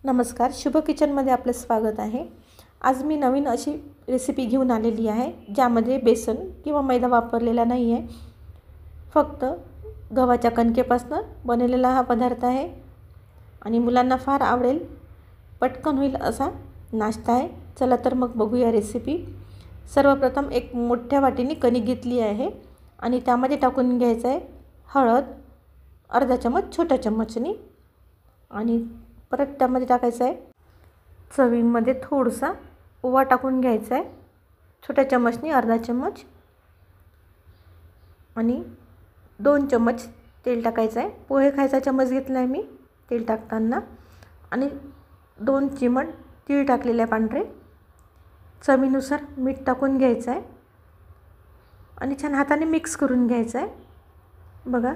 नमस्कार, शुभ किचनमध्ये आपलं स्वागत आहे। आज मी नवीन अशी रेसिपी घेऊन आलेली आहे ज्यामध्ये बेसन किंवा मैदा वापरलेला नाही आहे। फक्त गव्हाच्या कणकेपासून बनवलेला हा पदार्थ आहे आणि मुलांना फार आवडेल, पटकन होईल असा नाश्ता आहे। चला तर मग बघूया रेसिपी। सर्वप्रथम एक मोठ्या वाटीने कणिक घेतली आहे आणि त्यामध्ये टाकून घ्यायचं आहे हळद अर्धा चमच छोट्या चमचनी आणि परत त्यामध्ये टाकायचं आहे चवीमध्ये थोडासा ओवा टाकून घ्यायचा आहे छोट्या चमचनी अर्धा चमच आणि 2 चमच तेल टाकायचं आहे। पोहे खायचा चमच घेतला आहे मी तेल टाकताना आणि 2 चिमट तीळ टाकलेले आहे पांढरे। चवीनुसार मीठ टाकून घ्यायचं आहे आणि छान हाताने मिक्स करून घ्यायचं आहे। बघा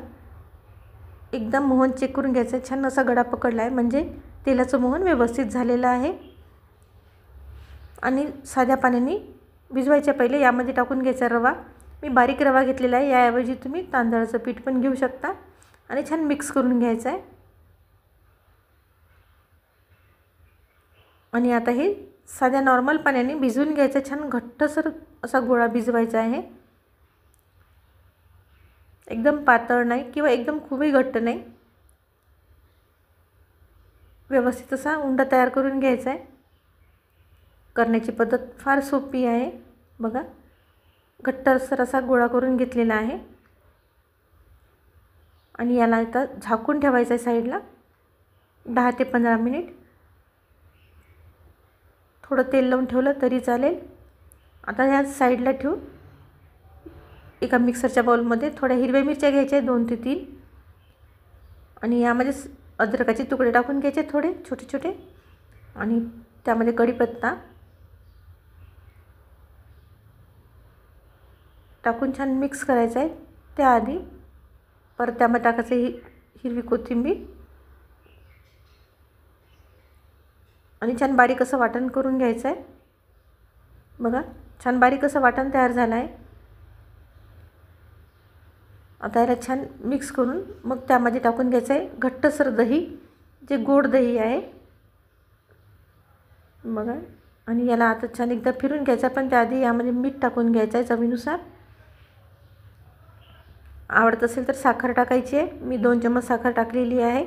एकदम मोहन चेक करून घ्यायचं आहे। छान असा गडा पकडला आहे म्हणजे तेलाचं मोहन व्यवस्थित झालेलं आहे। आणि साध्या पाण्याने भिजवायच्या पहिले यामध्ये टाकून घ्यायचा रवा। मी बारीक रवा घेतलेला आहे, याऐवजी तुम्ही तांदळाचं पीठ पण घेऊ शकता आणि छान मिक्स करून घ्यायचं आहे। आणि आता हे साध्या नॉर्मल पाण्याने भिजवून घ्यायचं, छान घट्टसर असा गोळा भिजवायचा आहे। एकदम पातळ नाही किंवा एकदम खूपही घट्ट नाही, व्यवस्थित असा उंडा तयार करून घ्यायचा आहे। करण्याची पद्धत फार सोपी आहे। बघा घट्टसर असा गोळा करून घेतलेला आहे आणि याला आता झाकून ठेवायचं आहे साईडला 10 ते 15 मिनिट। थोडं तेल लावून ठेवलं तरी चालेल। आता ह्या साईडला ठेवून एका मिक्सरच्या बाउलमध्ये थोड्या हिरव्या मिरच्या घ्यायच्या 2 ते 3 आणि यामध्ये अद्रकाचे तुकडे टाकून घ्यायचे थोडे छोटे छोटे आणि त्यामध्ये कढीपत्ता टाकून छान मिक्स करायचं आहे। त्याआधी परत त्यामध्ये टाकायचं हिरवी कोथिंबीर आणि छान बारीक असं वाटण करून घ्यायचं आहे। बघा छान बारीक असं वाटण तयार झालं आहे। आता याला छान मिक्स करून मग त्यामध्ये टाकून घ्यायचं आहे घट्टसर दही, जे गोड दही आहे। बघा आणि याला आता छान एकदा फिरून घ्यायचं, पण त्याआधी यामध्ये मीठ टाकून घ्यायचं आहे चवीनुसार। आवडत असेल तर साखर टाकायची आहे, मी 2 चमच साखर टाकलेली आहे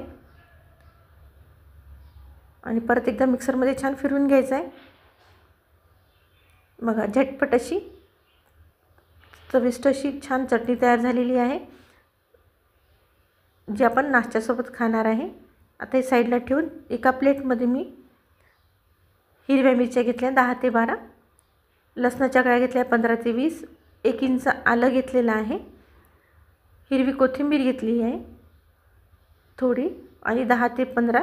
आणि परत एकदा मिक्सरमध्ये छान फिरून घ्यायचं आहे। बघा झटपट अशी चविष्ट अशी छान चटणी तयार झालेली आहे जी आपण नाश्त्यासोबत खाणार आहे। आता हे साईडला ठेवून एका प्लेटमध्ये मी हिरव्या मिरच्या घेतल्या 10 ते 12, लसणाच्या कळ्या घेतल्या 15 ते 20, 1 इंच आलं घेतलेलं आहे, हिरवी कोथिंबीर घेतली आहे थोडी आणि 10 ते 15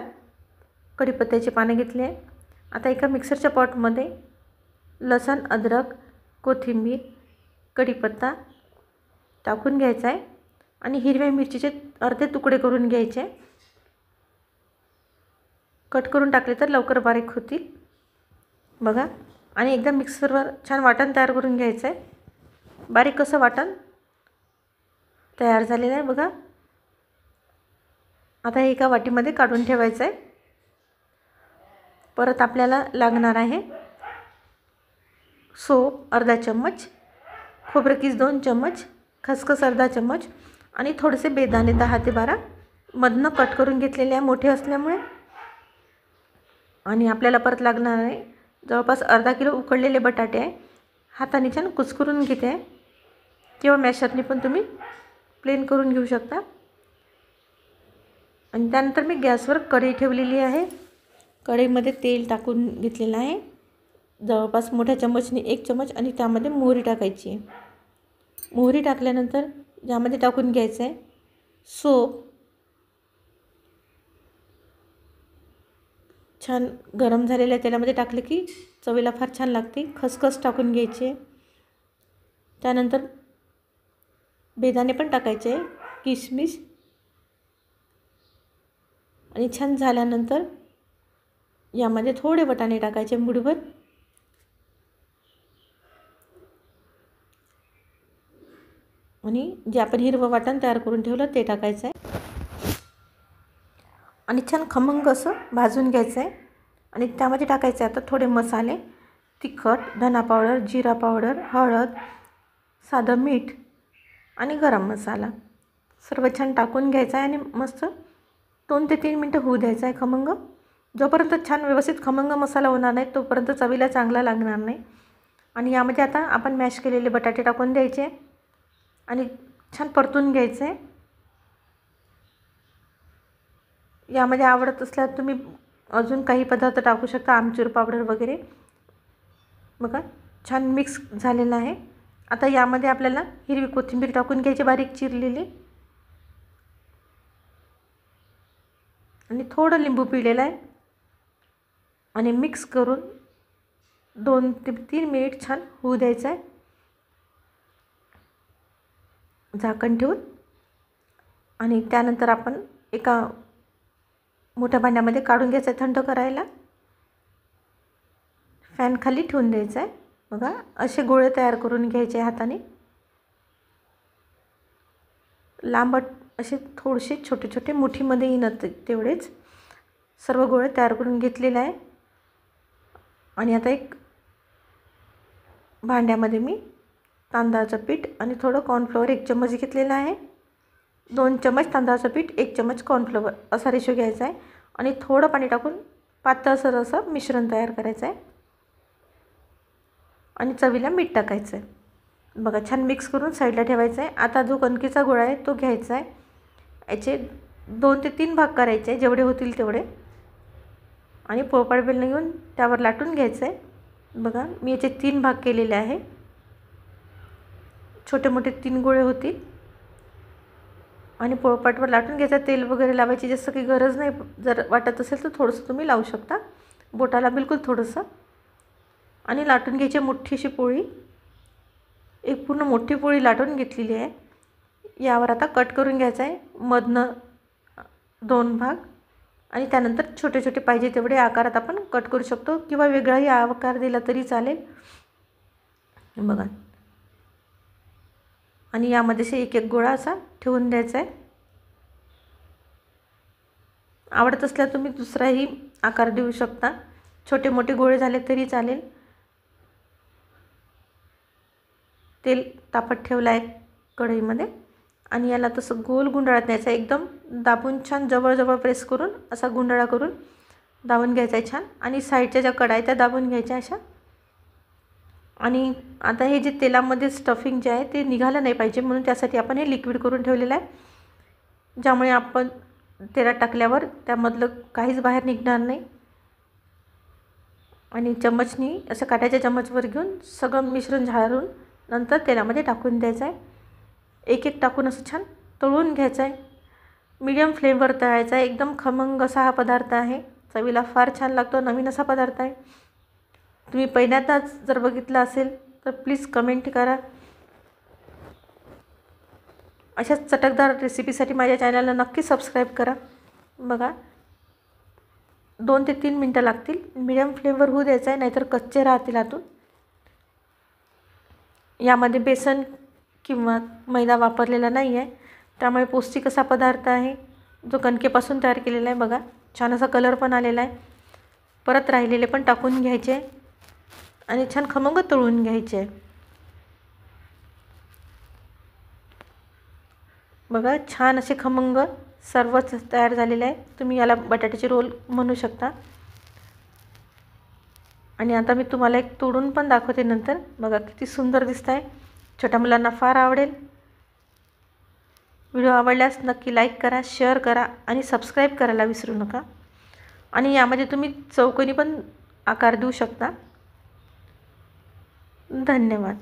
कढीपत्त्याची पानं घेतली आहे। आता एका मिक्सरच्या पॉटमध्ये लसण, अद्रक, कोथिंबीर, कढीपत्ता टाकून घ्यायचा आहे आणि हिरव्या मिरचीचे अर्धे तुकडे करून घ्यायचे। कट करून टाकले तर लवकर बारीक होतील। बघा आणि एकदा मिक्सरवर छान वाटण तयार करून घ्यायचं आहे। बारीक असं वाटण तयार झालेलं आहे। बघा आता हे एका वाटीमध्ये काढून ठेवायचं आहे। परत आपल्याला लागणार आहे सोप अर्धा चम्मच, खोबरं कीस 2 चम्मच, खसखस अर्धा चम्मच आणि थोडेसे बेदाणे 10 ते 12 मधनं कट करून घेतलेले आहे मोठे असल्यामुळे। आणि आपल्याला परत लागणार आहे जवळपास अर्धा किलो उकडलेले बटाटे आहे, हाताने छान कुस्करून घेते आहे किंवा मॅशरने पण तुम्ही प्लेन करून घेऊ शकता। आणि त्यानंतर मी गॅसवर कढई ठेवलेली आहे, कढईमध्ये तेल टाकून घेतलेलं आहे जवळपास मोठ्या चमचने 1 चमच आणि त्यामध्ये मोहरी टाकायची आहे। मोहरी टाकल्यानंतर यामध्ये टाकून घ्यायचं आहे सोप, छान गरम झालेल्या तेलामध्ये टाकले की चवीला फार छान लागते। खसखस टाकून घ्यायचे, त्यानंतर बेदाणे पण टाकायचे, किशमिश आणि छान झाल्यानंतर यामध्ये थोडे वाटाणे टाकायचे मुठभर आणि जे आपण हिरवं वाटण तयार करून ठेवलं ते टाकायचं आहे आणि छान खमंग असं भाजून घ्यायचं आहे। आणि त्यामध्ये टाकायचे आता थोडे मसाले, तिखट, धना पावडर, जिरा पावडर, हळद, साधं मीठ आणि गरम मसाला सर्व छान टाकून घ्यायचं आहे आणि मस्त 2 ते 3 मिनटं होऊ द्यायचं आहे खमंग. जोपर्यंत छान व्यवस्थित खमंग मसाला होणार नाही तोपर्यंत चवीला चांगला लागणार नाही. आणि यामध्ये आता आपण मॅश केलेले बटाटे टाकून द्यायचे आणि छान परतून घ्यायचे. यामध्ये आवडत असल्यास तुम्ही अजून काही पदार्थ टाकू शकता, आमचूर पावडर वगैरे. बघा छान मिक्स झालेलं आहे. आता यामध्ये आपल्याला हिरवी कोथिंबीर टाकून घ्यायची बारीक चिरलेली आणि थोडं लिंबू पिळलेलं आहे आणि मिक्स करून 2 ते 3 मिनिट छान होऊ द्यायचं आहे झाकण ठेवून. आणि त्यानंतर आपण एका मोठ्या भांड्यामध्ये काढून घ्यायचं आहे थंड करायला. फॅन खाली ठेवून द्यायचं आहे. बघा असे गोळे तयार करून घ्यायचे हाताने. लांबट असे थोडेसे छोटे छोटे मुठीमध्ये येणार तेवढेच सर्व गोळे तयार करून घेतलेले आहे. आणि आता एक भांड्यामध्ये मी तांदळाचं पीठ आणि थोडं कॉर्नफ्लॉवर 1 चम्मच घेतलेला आहे. 2 चम्मच तांदळाचं पीठ 1 चम्मच कॉर्नफ्लॉवर असा रेशो घ्यायचा आहे आणि थोडं पाणी टाकून पातळसर असं मिश्रण तयार करायचं आहे आणि चवीला मीठ टाकायचं आहे. बघा छान मिक्स करून साईडला ठेवायचं आहे. आता जो कणकेचा गोळा आहे तो घ्यायचा आहे. याचे 2 ते 3 भाग करायचे जेवढे होतील तेवढे आणि पोळपाट बेलणे घेऊन त्यावर लाटून घ्यायचं आहे. बघा मी याचे 3 भाग केलेले आहे. छोटे मोठे 3 गोळे होतील आणि पोळपाटवर लाटून घ्यायचं. तेल वगैरे लावायची जास्त काही गरज नाही. जर वाटत असेल तर थोडंसं तुम्ही लावू शकता, बोटाला बिलकुल थोडंसं. आणि लाटून घ्यायची मोठीशी पोळी. एक पूर्ण मोठी पोळी लाटून घेतलेली आहे. यावर आता कट करून घ्यायचं आहे मधनं 2 भाग आणि त्यानंतर छोटे छोटे पाहिजे तेवढे आकारात आपण कट करू शकतो किंवा वेगळाही आकार दिला तरी चालेल. बघा आणि यामध्ये असे एक एक गोळा असा ठेवून द्यायचा आहे. आवडत असल्यास तुम्ही दुसराही आकार देऊ शकता. छोटे मोठे गोळे झाले तरी चालेल. तेल तापत ठेवलं आहे कढईमध्ये आणि याला तसं गोल गुंडाळत न्यायचं. एकदम दाबून छान जवळजवळ प्रेस करून असा गुंडाळा करून दाबून घ्यायचा आहे छान. आणि साईडच्या ज्या कढा आहेत त्या दाबून घ्यायच्या अशा. आणि आता हे जे तेलामध्ये स्टफिंग जे आहे ते निघालं नाही पाहिजे म्हणून त्यासाठी आपण हे लिक्विड करून ठेवलेलं आहे, ज्यामुळे आपण तेलात टाकल्यावर त्यामधलं काहीच बाहेर निघणार नाही. आणि चम्मचनी असं काट्याच्या चम्मचवर घेऊन सगळं मिश्रण झारून नंतर तेलामध्ये टाकून द्यायचं आहे. एक एक टाकून असं छान तळून घ्यायचं आहे. मीडियम फ्लेमवर तळायचा आहे. एकदम खमंग असा हा पदार्थ आहे. चवीला फार छान लागतो. नवीन असा पदार्थ आहे. तुम्ही पहिल्यांदाच जर बघितलं असेल तर प्लीज कमेंट करा. अशाच चटकदार रेसिपीसाठी माझ्या चॅनलला नक्की सबस्क्राईब करा. बघा 2 ते 3 मिनटं लागतील. मीडियम फ्लेमवर होऊ द्यायचं आहे, नाहीतर कच्चे राहतील आतून. यामध्ये बेसन किंवा मैदा वापरलेला नाही आहे, त्यामुळे पौष्टिक असा पदार्थ आहे जो कणकेपासून तयार केलेला आहे. बघा छान असा कलर पण आलेला आहे. परत राहिलेले पण टाकून घ्यायचे आणि छान खमंग तळून घ्यायचे. बघा छान असे खमंग सर्वच तयार झालेले आहे. तुम्ही याला बटाट्याचे रोल म्हणू शकता. आणि आता मी तुम्हाला एक तोडून पण दाखवते नंतर. बघा किती सुंदर दिसत आहे. छोट्या मुलांना फार आवडेल. व्हिडिओ आवडल्यास नक्की लाईक करा, शेअर करा आणि सबस्क्राईब करायला विसरू नका. आणि यामध्ये तुम्ही चौकोनी पण आकार देऊ शकता. धन्यवाद.